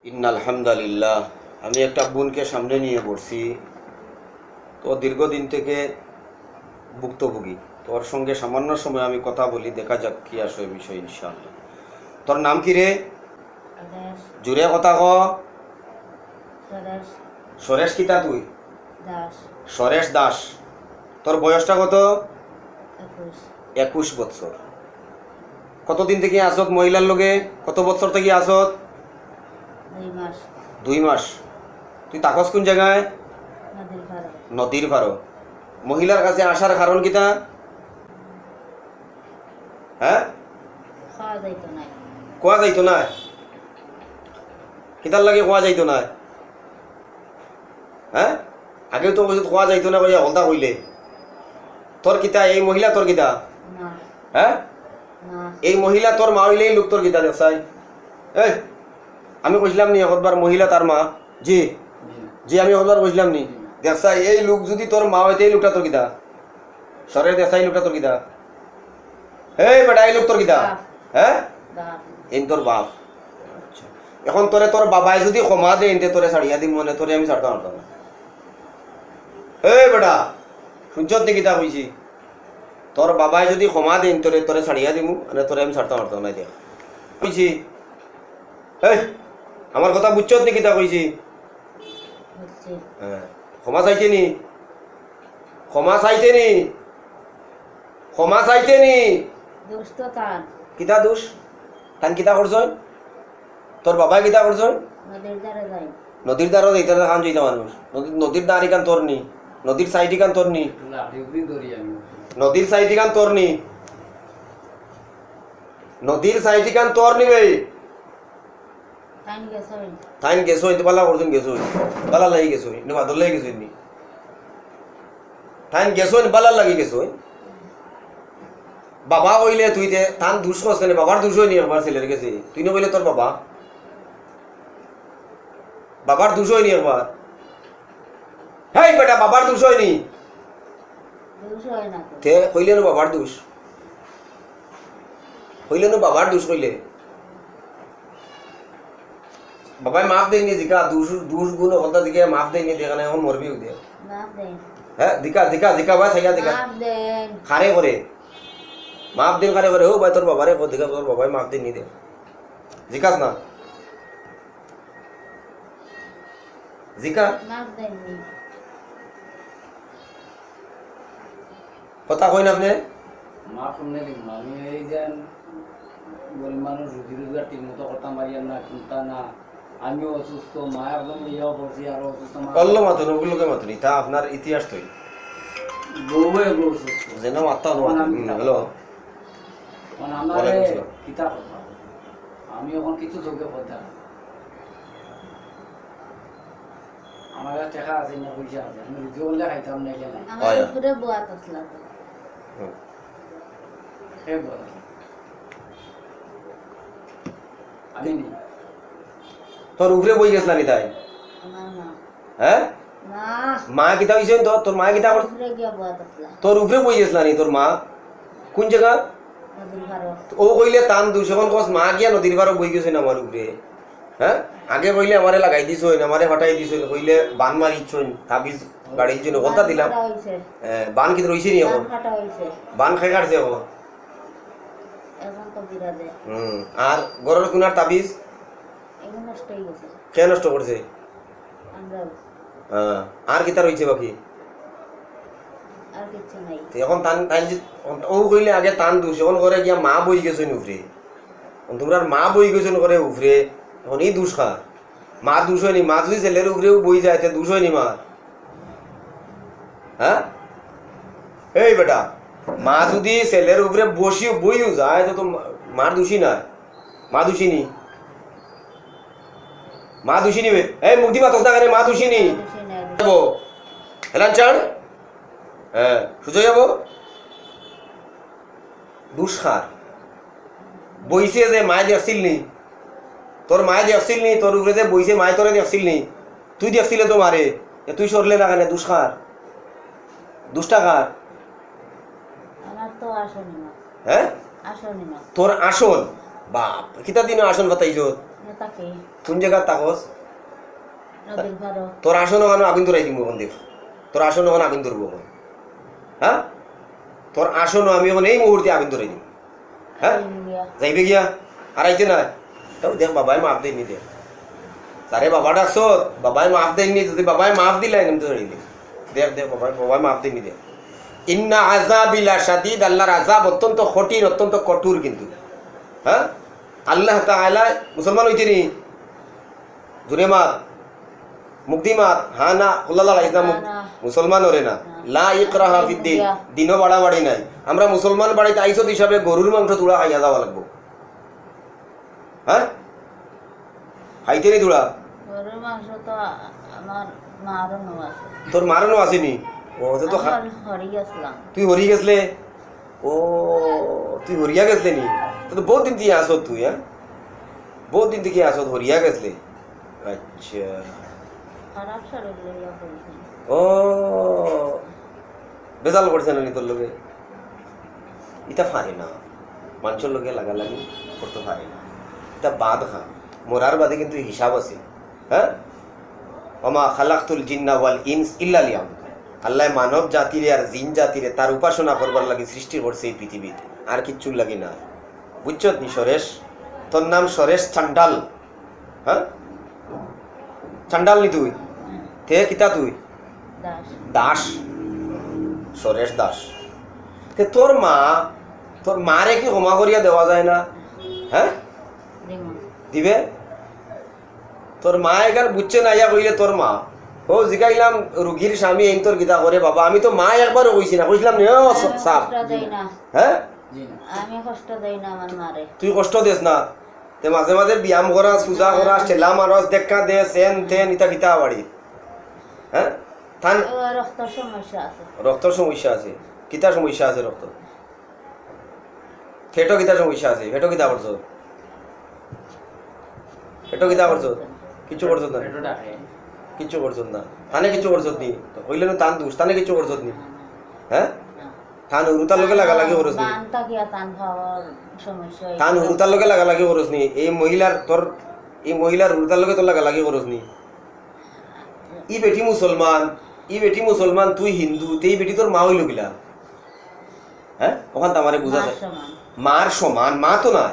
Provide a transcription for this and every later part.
ইন্নাল হামদুলিল্লাহ। আমি একটা বোনকে সামনে নিয়ে পড়ছি, তো দীর্ঘদিন থেকে ভুক্তভোগী। তোর সঙ্গে সামান্য সময় আমি কথা বলি, দেখা যাক কি আসে বিষয় ইনশাআল্লাহ। তোর নাম কি রে? জুড়ে কথা ক। সরেশ কিতা তুই? সরেশ দাস। তোর বয়সটা কত? 21 বছর। কতদিন থেকে আসত মহিলার লগে? কত বছর থেকে আসত? 2 মাস। তুই তাকস কোন জায়গায়? নদীর পাড়ো। মহিলার কাছে আসার কারণ কিতা? হ্যাঁ, কোয়া যাইতো না। কিতার লাগে কোয়া যাইতো না? হ্যাঁ, আগেও তো কোয়া যাইতো না কইয়া হলতা কইলে। তোর কিতা এই মহিলা? তোর কিতা? হ্যাঁ, এই মহিলা তোর মা হইলেই লোক। তোর কিতা দেখছাই? এই আমি কইছিলাম নি একবার মহিলা তার মা? জি জি, আমি একবার কইছিলাম নি? দেখছাই এই লোক যদি তোর মা হইতে, এই লোকটা তোর কিতা? সরের দেখছাই লোকটা তোর কিতা? এই বেটা, এই লোক তোর কিতা? হ্যাঁ, এই তোর বাপ। এখন তোরে তোর বাবাই যদি ক্ষমা দেয়, এনতে তোরে ছাড়িয়া দিম, মনে তোরে আমি ছাড়তে পারতাম না। এই বেটা, শুনছত নি কিতা কইছি? তোর বাবাই যদি ক্ষমা দেন, তোরে তোরে ছাড়িয়া দিমু, মানে তোরে আমি ছাড়তে পারতাম না। দেখ কইছি, এই আমার কথা বুঝছত নি কিতা কইছি? হ্যাঁ, ক্ষমা চাইতে নি? ক্ষমা চাইতে নি? ক্ষমা চাইতে নি? কিতা দোষ? তান কিতা করছ? তোর বাবাই কিতা করছ? নদীর দ্বারা এইটা কাম যাইতা মানুষ। নদীর দাঁড়ি কান তোর নি? নদীর সাইডি কান তোর নি? নদীর সাইডি কান তোর নি? নদীর সাইডি কান তোর নি ভাই? তাইন গেছো হইতে পালা করছেন, গেছো পালা লাগি গেছো নি? বাদর লাগি গেছো নি? তাইন গেছো নি পালা লাগি গেছো? বাবা কইলে তুই তে তান দুষ করছ কেন? বাবার দুষ হয়নি একবার ছেলের গেছে, তুই না কইলে তোর বাবা? বাবার দুষ হয়নি একবার? হেই বেটা, বাবার দুষ হয়নি? তে কইলে না বাবার দোষ? কইলে না বাবার দোষ? কইলে বাবাই মাফ দেয়নি? জিকা দুষ দুষ গুণ কথা জিকা মাফ দেয়নি, দেখানে এখন মরবি উদে। হ্যাঁ, জিকা জিকা জিকা ভাই, সাইয়া জিকা খারে করে মাফ দেন, খারে করে। ও ভাই, তোর বাবারে কো, জিকা তোর বাবাই মাফ দেয়নি দে, জিকাস না? জিকা কথা কই না আপনি? মাফ শুনে দিন। আমি এই যে গরিব মানুষ, রুজি রোজগার ঠিক মতো করতাম পারিয়ার না, চিন্তা না। আমিও অসুস্থ, মা একদম ইয়েও করছি, আরো অসুস্থ। কল্লো মাতুন, ওগুলোকে মাতুন, তা আপনার ইতিহাস তৈরি বউয়ে বউ অসুস্থ যেন মাত্তা অনুমান। হ্যালো, আমার কিতা করতাম আমি এখন কিছু চোখে পড়তাম। আমার কাছে টাকা আছে না, পয়সা আছে, আমি রুজি করলে খাইতাম না। কেন আমি নি তোর উপরে বই গেছলা নি তাই? হ্যাঁ, মা কিতা হইছে? তোর মা কিতা করছে? তোর উপরে বই গেছলা নি? তোর মা কোন জায়গা? ও কইলে তান দুইশ এখন কস মা গিয়া নদীর পাড়ে বই গেছে না আমার উপরে? হ্যাঁ, আগে কইলে আমারে লাগাই দিছ, আমারে হটাই দিছ, কইলে বান মারিছ, তাবিজ গাড়ির জন্য কথা দিলাম। বান কি রইছে নি? এখন বান খাই কাটছে এখন। আর গরর কোনার তাবিজ কে নষ্ট করছে? আর কিতা রইছে বাকি? এখন তান ও কইলে আগে তান দুষ, এখন করে গিয়া মা বই গেছ উপরে। তোমরা মা বই গেছ করে উপরে, এখন এই দুষ খা। মা দুষ হয়নি? মা যদি ছেলের উপরেও বই যায়, দুষ হয়নি মা? হ্যাঁ, এই বেটা, মা যদি ছেলের উপরে বসিও বইও যায়, তো মার দোষী না? মা দোষী নি? মা দোষী নিবে? এই মুক্তি মাতস না কেন? মা দোষী নি? হেলান চান, হ্যাঁ সুযোগ যাবো। দুষ্কার বইছে যে মায় দেখছিল নি? তোর মায় দেখছিল নি? তোর উপরে যে বইছে মায় তোরে দেখছিল নি? তুই দেখছিলে তো মারে, তুই সরলে না কেন? দুষ্কার দুষ্টাকার। হ্যাঁ, তোর আসল বাপ কিতা দিন আসল বাতাইছ? কোন জায়গা তাকস নদীর পাড়ও তোর আসন ওখানে আগুন ধরাই দিব ওখান দেখ তোর আসন ওখানে আগুন ধরবো ওখানে হ্যাঁ তোর আসন আমি ওখানে এই মুহূর্তে আগুন ধরাই দিব হ্যাঁ যাইবে গিয়া আর আইতে না তাও দেখ বাবাই মাফ দেয়নি দেখ তারে বাবা ডাকছ বাবাই মাফ দেয়নি যদি বাবাই মাফ দিলে আমি ধরে দিই দেখ দেখ বাবাই মাফ দেয়নি দেখ ইন্না আযাবিলা শাদীদ আল্লাহর আযাব অত্যন্ত কঠিন অত্যন্ত কঠোর কিন্তু হ্যাঁ আল্লাহ তাআলা মুসলমান হইতে নি জুরে মাত মুক্তি মাত হ্যাঁ না আল্লাহ ইসলাম মুসলমান ওরে না লা ইকরাহা ফিদ্দিন দিনও বাড়াবাড়ি নাই আমরা মুসলমান বাড়িতে আইসত হিসাবে গরুর মাংস তুলা খাইয়া যাওয়া লাগবো হ্যাঁ খাইতে নি তুলা গরুর মাংস তো আমার মারও আছে তোর মারনো আসেনি ও তো হরি গেছিলাম তুই হরি গেছলে ও তুই হরিয়া গেছলে নি তো বহুত দিন থেকে আসত তুই হ্যাঁ বহুত দিন থেকে আসত হরিয়া গেছলে আচ্ছা খারাপ শরীর লইয়া বলছি ও বেজাল করছে না নি তোর লোকে ইটা ফারে না মানুষের লোকে লাগালাগি করতে পারে না এটা বাদ খা মোরার বাদে কিন্তু হিসাব আছে হ্যাঁ ওমা খালাকতুল জিন্না ওয়াল ইনস ইল্লা লিয়াবুদুন আল্লাহ মানব জাতিরে আর জিন জাতিরে তার উপাসনা করবার লাগি সৃষ্টি করছে এই পৃথিবীতে আর কিচ্ছু লাগি না বুঝছত নি সরেশ তোর নাম সরেশ চান্ডাল হ্যাঁ চান্ডাল নি তুই তে কিতা তুই দাস দাস সরেশ দাস তে তোর মারে কি ক্ষমা করিয়া দেওয়া যায় না হ্যাঁ দিমু দিবে তোর মা এখানে বুঝছে না ইয়া কইলে তোর মা ও জিগাইলাম রুগীর স্বামী এই তোর গীতা করে বাবা আমি তো মা একবারও কইছি না কইছিলাম সাপ কষ্ট দেই না হ্যাঁ জি না আমি কষ্ট দেই না আমার মারে তুই কষ্ট দিস না তে মাঝে মাঝে ব্যায়াম করা সুজা করা ঠেলা মারস দেখা দে সেন তেন ইতা গীতা বাড়ি হ্যাঁ থান ও রক্তের সমস্যা আছে রক্তর সমস্যা আছে কিতা সমস্যা আছে রক্ত ফেটো কিতা সমস্যা আছে ফেটো কিতা করছো ফেটো কিতা করছো কিছু করছো না পেটটা খায় কিছু করছো না থানে কিছু করছো নি কইলে না তান দুস থানে কিছু করছো নি হ্যাঁ থান উরুতার লোকে লাগালাগি করছ নি বানটা কি টান খাওয়ার সমস্যা হইছে। থান উরুতার লোকে লাগালাগি করছ নি এই মহিলার উরুতার লোকে তো লাগালাগি করছ নি ই বেটি মুসলমান তুই হিন্দু তেই বেটি তোর মা হইল গিলা হ্যাঁ ওখান তো আমারে বুঝা মার যায় সমান। মার সমান মা তো না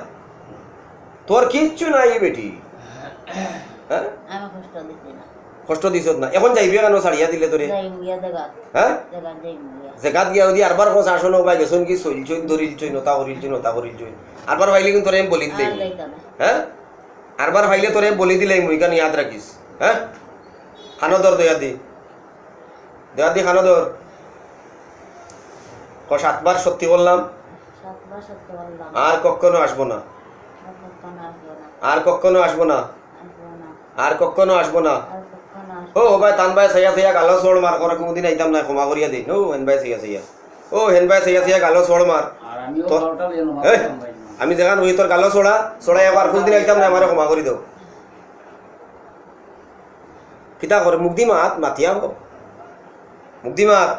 তোর কিচ্ছু নাই এই বেটি হ্যাঁ আমি কষ্ট দিছি না কষ্ট দিছ না এখন যাইবে কেন ছাড়িয়া দিলে তোরে যাই মুইয়া দেগাত হ্যাঁ দেগাত যাই মুইয়া জেগাত গিয়া যদি আরবার কোস আসন পাই গেছন কি চইলছইন ধরিলছইন নতা করিলছইন আরবার ভাইলে কিন্তু তোরে বলি দিলে আর যাইতা না হ্যাঁ আরবার ভাইলে তোরে বলি দিলে মুই কান ইয়াদ রাখিস হ্যাঁ খানো দর দয়া দি খানো দর ক 7 বার সত্যি বললাম সাতবার সত্য বললাম আর কখনো আসবো না আর কখনো আসবো না আর কখনো আসবো না আসবো না আর কখনো আসবো না আর কখনো আসবো ও ভাই তান ভাই সাইয়া গালো সোড় মার করা কোনদিন আইতাম না ক্ষমা করিয়া দিন ও হেন ভাই সাইয়া ও হেন ভাই সাইয়া গালো সোড় মার আর আমিও তো- বারোটা বেজে এই, আমি যেখান ওই তোর গালো সোড়া একবার কোনদিন আইতাম না আমারে ক্ষমা করি দাও কিতা করে মুখ দি মাত মাতিয়া মুখ দি মাত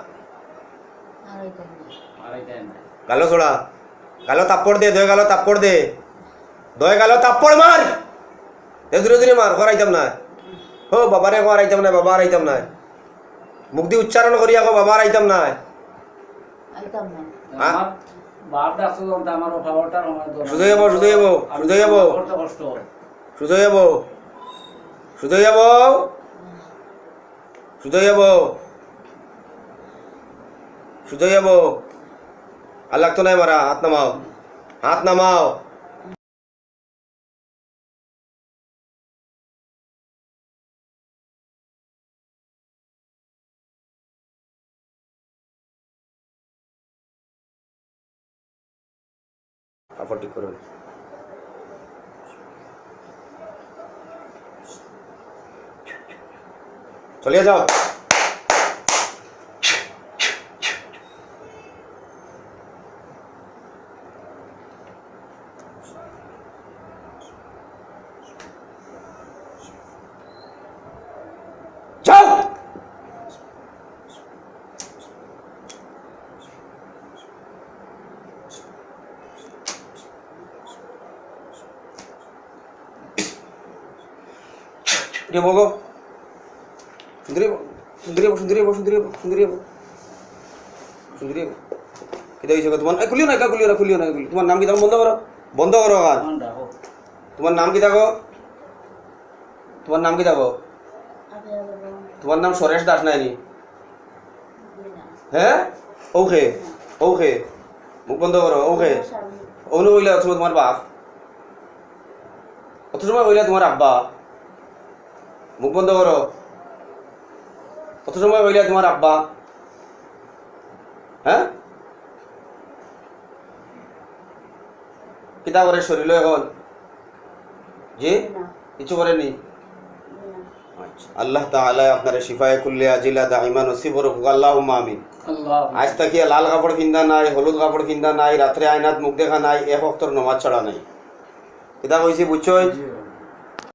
আর হইতো না আর এটাই না গালো সোড়া গালো তাপ্পড় দে দয় গালো তাপ্পড় দে দয় গালো তাপ্পড় মার এ দূরে দূরে মার করাইতাম না ও বাবারে করাইতাম না বাবা আইতাম না মুখ দি উচ্চারণ করিয়া কো বাবা আইতাম না আইতাম না আমার বাপ ডাকছে যখন আমার খাবারটা আমার দরকার। শুধু যাবো, শুধু যাবো, আমি শুধু যাবো। করতে কষ্ট হয়। শুধু যাব শুধু যাব শুধু যাব শুধু যাব আর লাগতো নাই মারা হাত নামাও কাপড় ঠিক করুন চলিয়ে যাও যাও উঠে বগো সুন্দরী সুন্দরী সুন্দরী সুন্দরী সুন্দরী সুন্দরী কেটে হয়েছে তোমার খুলিও না খুলিও না তোমার নাম কি থাকো বন্ধ করো গান আমার ডাকো তোমার নাম কি থাকো তোমার নাম কি থাকো আবিয়া বলো তোমার নাম সরেশ দাস নাইনি না হ্যাঁ ওকে ওকে মুখ বন্ধ করো ওকে অনু হইলে অথচ তোমার বাপ অত সময় হইলে তোমার আব্বা মুখ বন্ধ করো অত সময় হইলে তোমার আব্বা হ্যাঁ কিতা করে শরীর এখন জি না কিছু করেনি না আচ্ছা আল্লাহ তাআলা আপনার শিফায়ে কুল্লি আজিলা দাইমা নসিব করুক আল্লাহুম্মা আমিন আল্লাহ আজ তাকে লাল কাপড় কিনা নাই হলুদ কাপড় কিনা নাই রাত্রে আয়নাত মুখ দেখা নাই এক অক্তর নমাজ ছড়া নাই কিতা কইছি বুঝছই জি